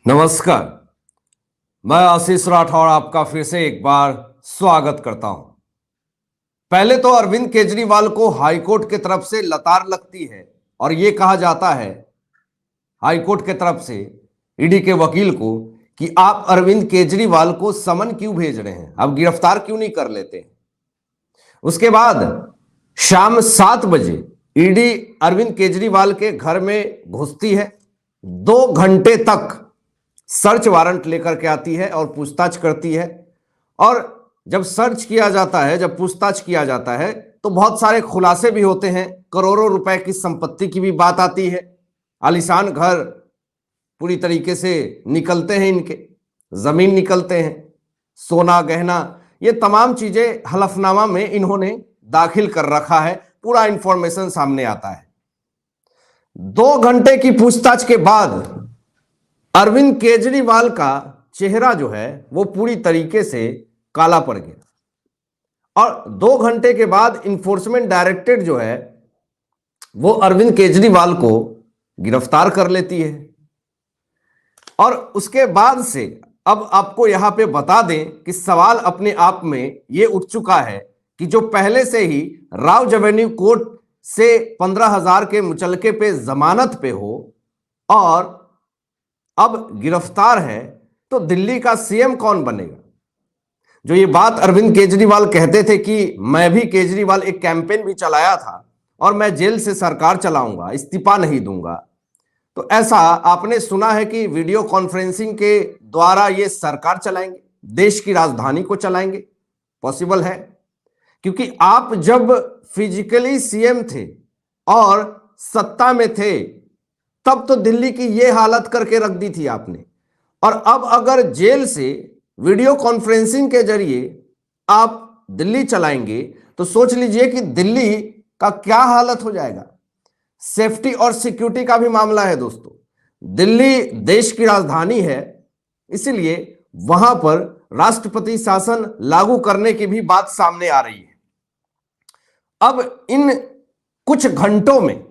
नमस्कार। मैं आशीष राठौर आपका फिर से एक बार स्वागत करता हूं। पहले तो अरविंद केजरीवाल को हाईकोर्ट की तरफ से लतार लगती है और यह कहा जाता है हाईकोर्ट की तरफ से ईडी के वकील को कि आप अरविंद केजरीवाल को समन क्यों भेज रहे हैं, आप गिरफ्तार क्यों नहीं कर लेते। उसके बाद शाम 7 बजे ईडी अरविंद केजरीवाल के घर में घुसती है, 2 घंटे तक सर्च वारंट लेकर के आती है और पूछताछ करती है। और जब सर्च किया जाता है, जब पूछताछ किया जाता है तो बहुत सारे खुलासे भी होते हैं। करोड़ों रुपए की संपत्ति की भी बात आती है। आलीशान घर पूरी तरीके से निकलते हैं, इनके जमीन निकलते हैं, सोना गहना, ये तमाम चीजें हलफनामा में इन्होंने दाखिल कर रखा है। पूरा इंफॉर्मेशन सामने आता है। 2 घंटे की पूछताछ के बाद अरविंद केजरीवाल का चेहरा जो है वो पूरी तरीके से काला पड़ गया और 2 घंटे के बाद इन्फोर्समेंट डायरेक्टरेट जो है वो अरविंद केजरीवाल को गिरफ्तार कर लेती है। और उसके बाद से अब आपको यहां पे बता दें कि सवाल अपने आप में ये उठ चुका है कि जो पहले से ही राव एवेन्यू कोर्ट से 15,000 के मुचलके पे जमानत पे हो और अब गिरफ्तार है, तो दिल्ली का सीएम कौन बनेगा। जो ये बात अरविंद केजरीवाल कहते थे कि मैं भी केजरीवाल एक कैंपेन भी चलाया था और मैं जेल से सरकार चलाऊंगा, इस्तीफा नहीं दूंगा, तो ऐसा आपने सुना है कि वीडियो कॉन्फ्रेंसिंग के द्वारा ये सरकार चलाएंगे, देश की राजधानी को चलाएंगे। पॉसिबल है, क्योंकि आप जब फिजिकली सीएम थे और सत्ता में थे तब तो दिल्ली की यह हालत करके रख दी थी आपने। और अब अगर जेल से वीडियो कॉन्फ्रेंसिंग के जरिए आप दिल्ली चलाएंगे तो सोच लीजिए कि दिल्ली का क्या हालत हो जाएगा। सेफ्टी और सिक्योरिटी का भी मामला है दोस्तों। दिल्ली देश की राजधानी है, इसलिए वहां पर राष्ट्रपति शासन लागू करने की भी बात सामने आ रही है। अब इन कुछ घंटों में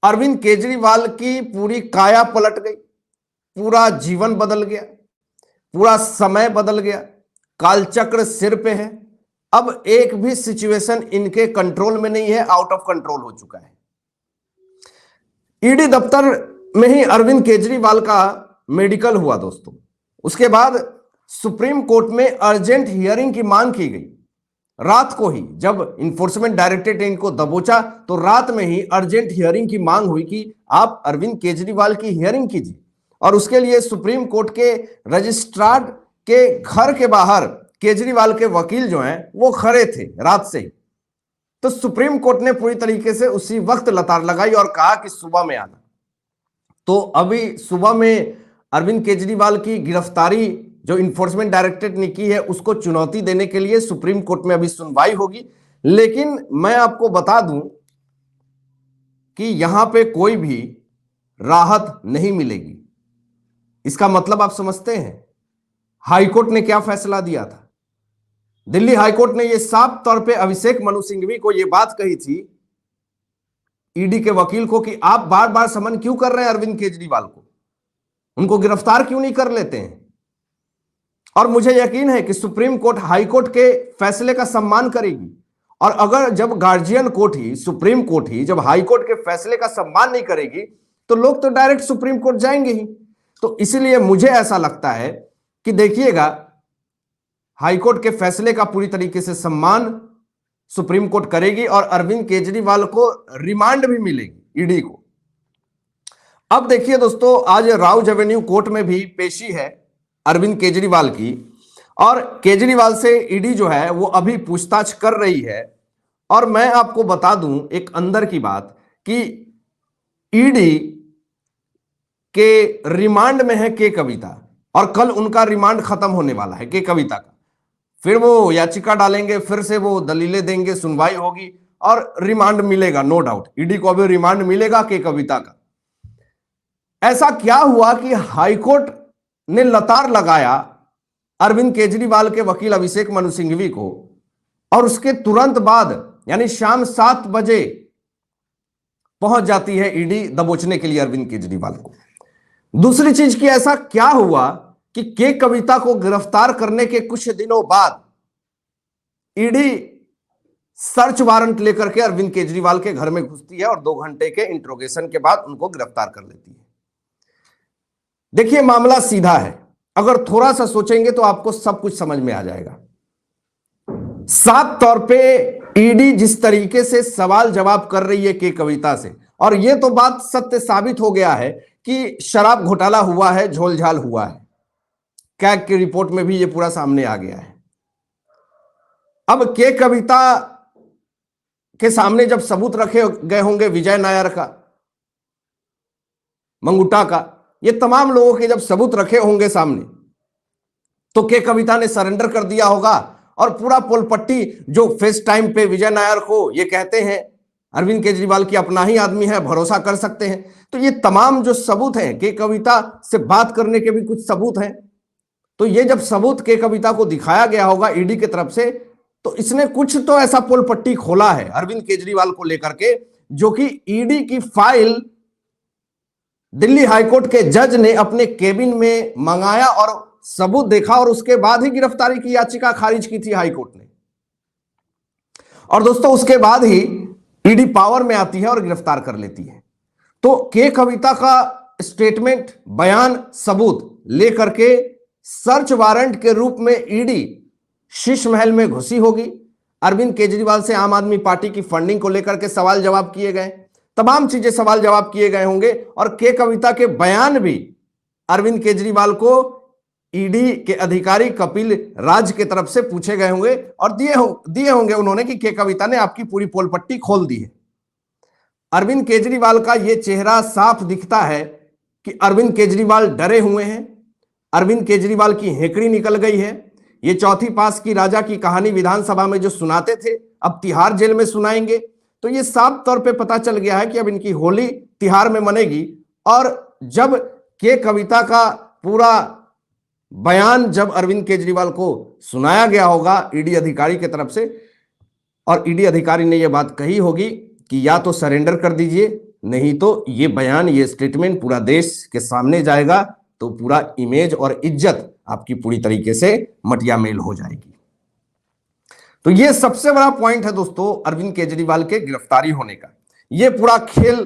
अरविंद केजरीवाल की पूरी काया पलट गई, पूरा जीवन बदल गया, पूरा समय बदल गया, कालचक्र सिर पे है। अब एक भी सिचुएशन इनके कंट्रोल में नहीं है, आउट ऑफ कंट्रोल हो चुका है। ईडी दफ्तर में ही अरविंद केजरीवाल का मेडिकल हुआ दोस्तों। उसके बाद सुप्रीम कोर्ट में अर्जेंट हियरिंग की मांग की गई। रात को ही जब इन्फोर्समेंट डायरेक्टरेट ने इनको दबोचा तो रात में ही अर्जेंट हियरिंग की मांग हुई कि आप अरविंद केजरीवाल की हियरिंग कीजिए। और उसके लिए सुप्रीम कोर्ट के रजिस्ट्रार के घर के बाहर केजरीवाल के वकील जो हैं वो खड़े थे रात से ही। तो सुप्रीम कोर्ट ने पूरी तरीके से उसी वक्त लतार लगाई और कहा कि सुबह में आना। तो अभी सुबह में अरविंद केजरीवाल की गिरफ्तारी जो इन्फोर्समेंट डायरेक्टरेट ने की है उसको चुनौती देने के लिए सुप्रीम कोर्ट में अभी सुनवाई होगी। लेकिन मैं आपको बता दूं कि यहां पे कोई भी राहत नहीं मिलेगी। इसका मतलब आप समझते हैं हाईकोर्ट ने क्या फैसला दिया था। दिल्ली हाईकोर्ट ने यह साफ तौर पे अभिषेक मनु सिंघवी को यह बात कही थी, ईडी के वकील को, कि आप बार बार समन क्यों कर रहे हैं अरविंद केजरीवाल को, उनको गिरफ्तार क्यों नहीं कर लेते हैं। और मुझे यकीन है कि सुप्रीम कोर्ट हाईकोर्ट के फैसले का सम्मान करेगी। और अगर जब गार्जियन कोर्ट ही, सुप्रीम कोर्ट ही जब हाईकोर्ट के फैसले का सम्मान नहीं करेगी तो लोग तो डायरेक्ट सुप्रीम कोर्ट जाएंगे ही। तो इसलिए मुझे ऐसा लगता है कि देखिएगा, हाईकोर्ट के फैसले का पूरी तरीके से सम्मान सुप्रीम कोर्ट करेगी और अरविंद केजरीवाल को रिमांड भी मिलेगी ईडी को। अब देखिए दोस्तों, आज राव एवेन्यू कोर्ट में भी पेशी है अरविंद केजरीवाल की और केजरीवाल से ईडी जो है वो अभी पूछताछ कर रही है। और मैं आपको बता दूं एक अंदर की बात कि ईडी के रिमांड में है के कविता और कल उनका रिमांड खत्म होने वाला है के कविता का। फिर वो याचिका डालेंगे, फिर से वो दलीलें देंगे, सुनवाई होगी और रिमांड मिलेगा। नो डाउट ईडी को अभी रिमांड मिलेगा के कविता का। ऐसा क्या हुआ कि हाईकोर्ट ने लतार लगाया अरविंद केजरीवाल के वकील अभिषेक मनु सिंघवी को और उसके तुरंत बाद यानी शाम 7 बजे पहुंच जाती है ईडी दबोचने के लिए अरविंद केजरीवाल को। दूसरी चीज की ऐसा क्या हुआ कि के कविता को गिरफ्तार करने के कुछ दिनों बाद ईडी सर्च वारंट लेकर के अरविंद केजरीवाल के घर में घुसती है और 2 घंटे के इंट्रोगेशन के बाद उनको गिरफ्तार कर लेती है। देखिए मामला सीधा है, अगर थोड़ा सा सोचेंगे तो आपको सब कुछ समझ में आ जाएगा। साफ तौर पे ईडी जिस तरीके से सवाल जवाब कर रही है के कविता से, और यह तो बात सत्य साबित हो गया है कि शराब घोटाला हुआ है, झोलझाल हुआ है, कैग की रिपोर्ट में भी यह पूरा सामने आ गया है। अब के कविता के सामने जब सबूत रखे गए होंगे विजय नायर का, मंगुटा का, ये तमाम लोगों के जब सबूत रखे होंगे सामने, तो के कविता ने सरेंडर कर दिया होगा और पूरा पोलपट्टी जो फेस टाइम पे विजय नायर को ये कहते हैं अरविंद केजरीवाल की अपना ही आदमी है, भरोसा कर सकते हैं, तो ये तमाम जो सबूत हैं, के कविता से बात करने के भी कुछ सबूत हैं, तो ये जब सबूत के कविता को दिखाया गया होगा ईडी की तरफ से, तो इसने कुछ तो ऐसा पोलपट्टी खोला है अरविंद केजरीवाल को लेकर के, जो कि ईडी की फाइल दिल्ली हाईकोर्ट के जज ने अपने केबिन में मंगाया और सबूत देखा और उसके बाद ही गिरफ्तारी की याचिका खारिज की थी हाईकोर्ट ने। और दोस्तों उसके बाद ही ईडी पावर में आती है और गिरफ्तार कर लेती है। तो के कविता का स्टेटमेंट, बयान, सबूत लेकर के सर्च वारंट के रूप में ईडी शीश महल में घुसी होगी। अरविंद केजरीवाल से आम आदमी पार्टी की फंडिंग को लेकर के सवाल जवाब किए गए, तमाम चीजें सवाल जवाब किए गए होंगे, और के कविता के बयान भी अरविंद केजरीवाल को ईडी के अधिकारी कपिल राज के तरफ से पूछे गए होंगे और दिए होंगे उन्होंने कि के कविता ने आपकी पूरी पोलपट्टी खोल दी है। अरविंद केजरीवाल का यह चेहरा साफ दिखता है कि अरविंद केजरीवाल डरे हुए हैं, अरविंद केजरीवाल की हेकड़ी निकल गई है। ये चौथी पास की राजा की कहानी विधानसभा में जो सुनाते थे अब तिहाड़ जेल में सुनाएंगे, तो ये साफ तौर पे पता चल गया है कि अब इनकी होली तिहाड़ में मनेगी। और जब के कविता का पूरा बयान जब अरविंद केजरीवाल को सुनाया गया होगा ईडी अधिकारी की तरफ से, और ईडी अधिकारी ने यह बात कही होगी कि या तो सरेंडर कर दीजिए, नहीं तो ये बयान, ये स्टेटमेंट पूरा देश के सामने जाएगा, तो पूरा इमेज और इज्जत आपकी पूरी तरीके से मटिया मेल हो जाएगी। तो ये सबसे बड़ा पॉइंट है दोस्तों अरविंद केजरीवाल के गिरफ्तारी होने का, ये पूरा खेल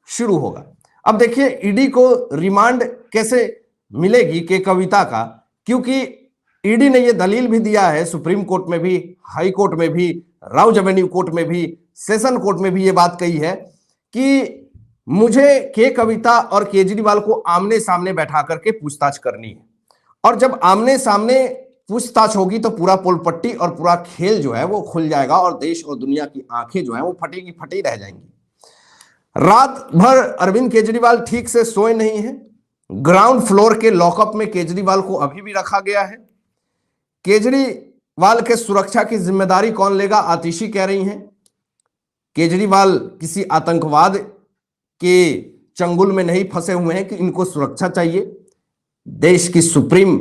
शुरू होगा। अब देखिए ईडी को रिमांड कैसे मिलेगी के कविता का, क्योंकि ईडी ने यह दलील भी दिया है सुप्रीम कोर्ट में भी, हाई कोर्ट में भी, राउज एवेन्यू कोर्ट में भी, सेशन कोर्ट में भी यह बात कही है कि मुझे के कविता और केजरीवाल को आमने सामने बैठा करके पूछताछ करनी है, और जब आमने सामने पूछताछ होगी तो पूरा पोलपट्टी और पूरा खेल जो है वो खुल जाएगा और देश और दुनिया की आंखें जो है वो फटी की फटी रह जाएंगी। रात भर अरविंद केजरीवाल ठीक से सोए नहीं है। ग्राउंड फ्लोर के लॉकअप में केजरीवाल को अभी भी रखा गया है। केजरीवाल के सुरक्षा की जिम्मेदारी कौन लेगा, आतिशी कह रही हैं। केजरीवाल किसी आतंकवाद के चंगुल में नहीं फंसे हुए हैं कि इनको सुरक्षा चाहिए। देश की सुप्रीम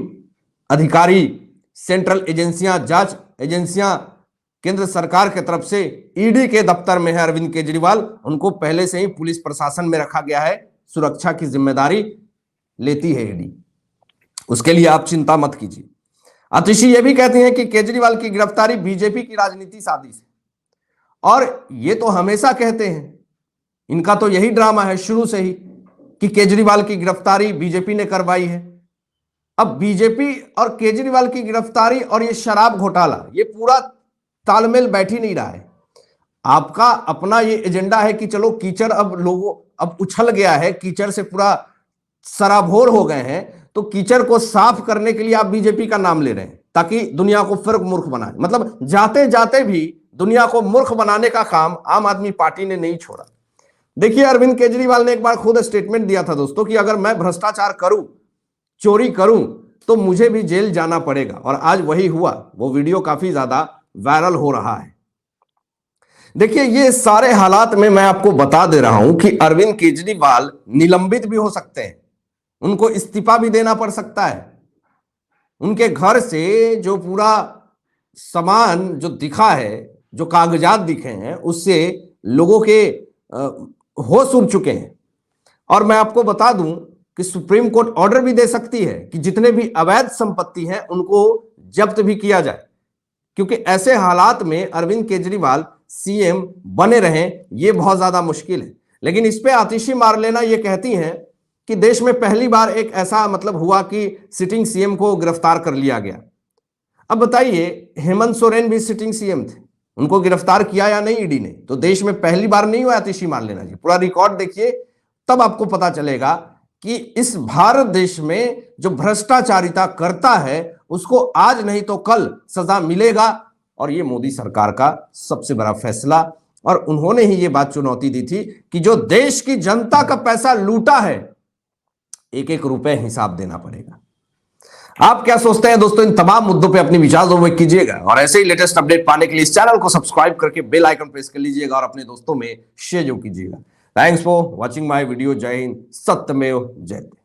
अधिकारी, सेंट्रल एजेंसियां, जांच एजेंसियां केंद्र सरकार के तरफ से ईडी के दफ्तर में है अरविंद केजरीवाल, उनको पहले से ही पुलिस प्रशासन में रखा गया है, सुरक्षा की जिम्मेदारी लेती है ईडी, उसके लिए आप चिंता मत कीजिए। आतिशी ये भी कहती हैं कि केजरीवाल की गिरफ्तारी बीजेपी की राजनीति साजिश है, और ये तो हमेशा कहते हैं, इनका तो यही ड्रामा है शुरू से ही कि केजरीवाल की गिरफ्तारी बीजेपी ने करवाई है। अब बीजेपी और केजरीवाल की गिरफ्तारी और ये शराब घोटाला, ये पूरा तालमेल बैठ ही नहीं रहा है। आपका अपना ये एजेंडा है कि चलो कीचड़ अब उछल गया है, कीचड़ से पूरा सराबोर हो गए हैं, तो कीचड़ को साफ करने के लिए आप बीजेपी का नाम ले रहे हैं ताकि दुनिया को फिर मूर्ख बनाए। मतलब जाते जाते भी दुनिया को मूर्ख बनाने का काम आम आदमी पार्टी ने नहीं छोड़ा। देखिए अरविंद केजरीवाल ने एक बार खुद स्टेटमेंट दिया था दोस्तों कि अगर मैं भ्रष्टाचार करूं, चोरी करूं, तो मुझे भी जेल जाना पड़ेगा, और आज वही हुआ। वो वीडियो काफी ज्यादा वायरल हो रहा है। देखिए ये सारे हालात में मैं आपको बता दे रहा हूं कि अरविंद केजरीवाल निलंबित भी हो सकते हैं, उनको इस्तीफा भी देना पड़ सकता है। उनके घर से जो पूरा सामान जो दिखा है, जो कागजात दिखे हैं, उससे लोगों के होश उड़ चुके हैं। और मैं आपको बता दूं कि सुप्रीम कोर्ट ऑर्डर भी दे सकती है कि जितने भी अवैध संपत्ति हैं उनको जब्त भी किया जाए, क्योंकि ऐसे हालात में अरविंद केजरीवाल सीएम बने रहें ये बहुत ज्यादा मुश्किल है। लेकिन इस पे आतिशी मार लेना ये कहती हैं कि देश में पहली बार एक ऐसा हुआ कि सिटिंग सीएम को गिरफ्तार कर लिया गया। अब बताइए, हेमंत सोरेन भी सिटिंग सीएम थे, उनको गिरफ्तार किया या नहीं ईडी ने? तो देश में पहली बार नहीं हुआ आतिशी मार लेना जी। पूरा रिकॉर्ड देखिए, तब आपको पता चलेगा कि इस भारत देश में जो भ्रष्टाचारिता करता है उसको आज नहीं तो कल सजा मिलेगा। और ये मोदी सरकार का सबसे बड़ा फैसला, और उन्होंने ही ये बात चुनौती दी थी कि जो देश की जनता का पैसा लूटा है, एक एक रुपए हिसाब देना पड़ेगा। आप क्या सोचते हैं दोस्तों? इन तमाम मुद्दों पे अपने विचार जरूर कीजिएगा, और ऐसे ही लेटेस्ट अपडेट पाने के लिए इस चैनल को सब्सक्राइब करके बेल आइकन प्रेस कर लीजिएगा और अपने दोस्तों में शेयर जरूर कीजिएगा। Thanks for watching my video. जय हिंद, सत्यमेव जयते।